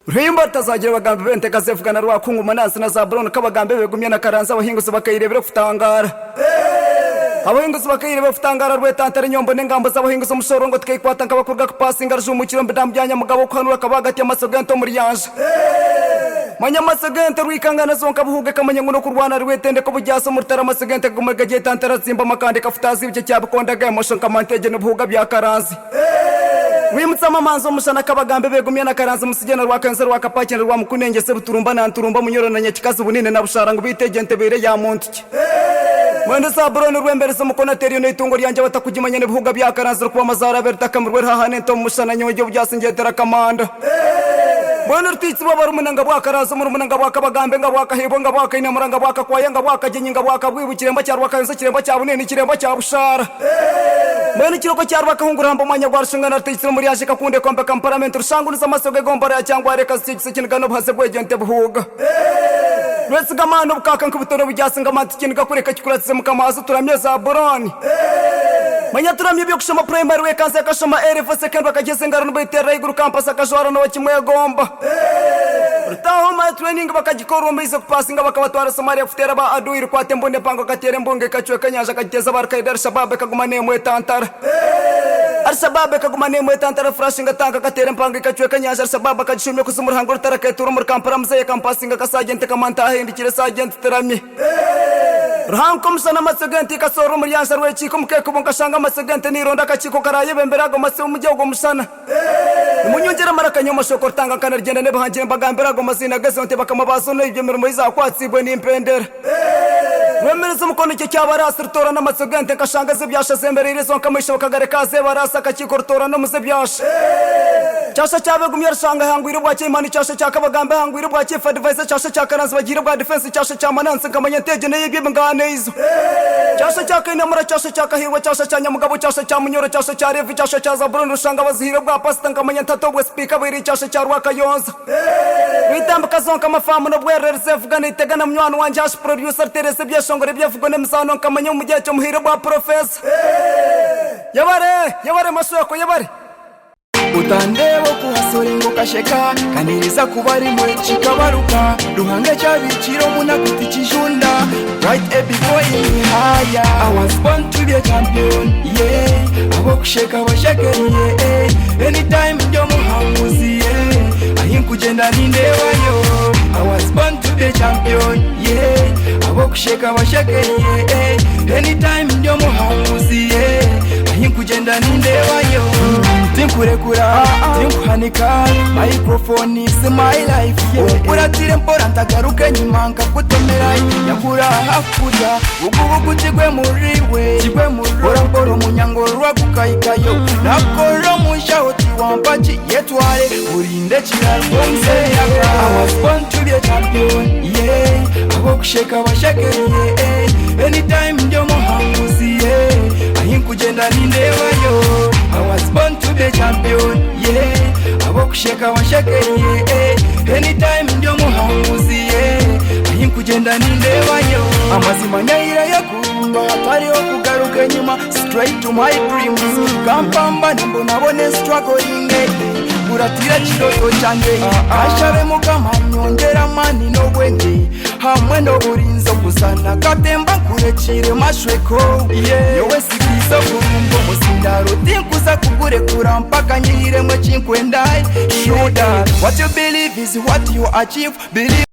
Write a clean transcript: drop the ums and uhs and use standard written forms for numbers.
Ruhimba tazagira abagambe bente kazevugana rwakungu manasi na Zabroni kabagambe begumye na Karanza abahinguzi bakayirebera kutangara abahinguzi bakayirebera kutangara rwetantare nyombo n'ingambo z'abahinguzi umusorongo twikwata ngabakurga kupasinga rujumukiro mbidambyanya mugabo kwanura kabagati y'amasogento muri yanje manya masegente rwikangana zonka buhuge kamanya nguno kurwana rwetende ko bujyaso murtara masegente gumurga je tantara zimba makande kafutazi bice cyabukondaga emotion kamantege n'ubuhuga bya Karanzi Wimutsama manzo mushana kabagambe begumye na Karanzi musigena rwakanze rwakapakira rwa mukunenge se buturumba na nturumba munyoro na nyakikazi bunine na busharango bitegente bere ya monti Mwende Zabroni rwembereza mukonateri no itungo ryanje batakugimanya n'ubuhuga bya Karanzi rwo mazara berta kamurwe hahane to mushana nyoje byasingetera kamanda Mwende rutitsi babarumunanga bwa Karanzi murumunanga bwa kabagambe nga bwa kahebo nga bwa kaina muranga bwa kwaya nga bwa kagenyi nga bwa kabwibukiremba cya rwakanze kiremba cya bunine kiremba cya bushara Mwene kiroko cyarwa kahungura hambo manya gwa rushinga na rutitsi muri yaje kakunde kombe kamparament rushangu n'amasoge gombara ya cyangwa reka sikingano bhase bwegente buhuga Rwesiga mano bukaka nkubutoro bujyasinga matiki ngakureka kikuratse mukamazo turamye Zabroni Manya turamye byo kushoma primary we kanse kashoma RF second bakageze ngaro n'ubitera iguru campus akajwara no kimwe gomba Rutaho ma training bakagikora umbize kupasinga bakabatwara Somalia kufutera ba aduiri kwate mbonde pango katere mbonge kachwe kanyanja kagiteza barakaidar shabab kagumane mwe tantara Al-Shabaab kagumane mwe tantara frashinga tanka katere mpango kachwe kanyanja Al-Shabaab kajishumye kusumur hangor tarake turu mur kampara mzee kampasinga kasagente kamanta hindikire sagente terami Rahankom sana masegenti kasoro muri yansa rwechiko mukeko bonkashanga masegenti nironda kachiko karaye bemberago mase umujyago musana Munyongera marakanyo mashoko tanga kana rigenda ne bahangire mbagamberago mazina gasonte bakamabaso no ibyo mirimo izakwatsigwe n'impendera Wemereza mukono cyo cyabarasa rutora n'amasegenti kashanga ze byashaze mbere irezo kamisho kagare kaze barasa kachiko rutora no muze byasha Cyasha cyabegumye rashanga hangwire bwa cyimani cyasha cyakabagambe hangwire bwa chief advisor cyasha cyakaranze bagira bwa defense cyasha cyamananse kamanya teje ne yibye ngane izo Cyasha cyakaina mura cyasha cyakahirwa cyasha cyanyamugabo cyasha cyamunyoro cyasha cyarevi cyasha cya Zabroni rushanga bazihira bwa pastor kamanya tato bwa speaker biri cyasha cyarwaka yonza Witambuka zonka mafamu no bwere reserve gane itegana mnywano wanje ash producer Terese byashongore byavugo ne musano kamanya umujye cyo muhira bwa professor Yabare masoko yabare Utandebo kuhasore ngo kasheka kaniriza kubari mwe chikabaruka ruhange cyabiciro munakuti kijunda right every boy in higher I was born to be a champion yeah abo kusheka bashakeri yeah anytime ndio muhamuzi yeah ahinkugenda nindewayo I was born to be a champion yeah abo kusheka bashakeri yeah anytime ndio muhamuzi yeah ahinkugenda nindewayo Tinkurekura, tinkuhanika Microphone is my life Uratire mpora ntagaruke nyuma nkakutomera Nyakura hakurya Ugubu kigwe muriwe Ora umunyango rwagukayikayo Nakoro mushaho tiwampachi yetware Urinde kirarwonse I was born to be a champion Yeah abo kusheka bashakeri yeah Anytime ndio muhamuzi yeah Ahinkugenda nindewayo I was born to be a champion, yeah abo kusheka bashakeri, yeah anytime ndio muhamuzi, yeah ahinkugenda nindewayo amazima nyayira yakumba atari okugaruka nyuma straight to my dreams kampamba nimbo nabone struggling uratira kiroto cyanjye ashabe mukama nyongera mani no bwenge hamwe no burinzo kuzana katemba kurekire mashweko yowe sikizo kurumbo musindaro tinkuza kugure kurampaka nyiremwe chinkwendai shoda what you believe is what you achieve believe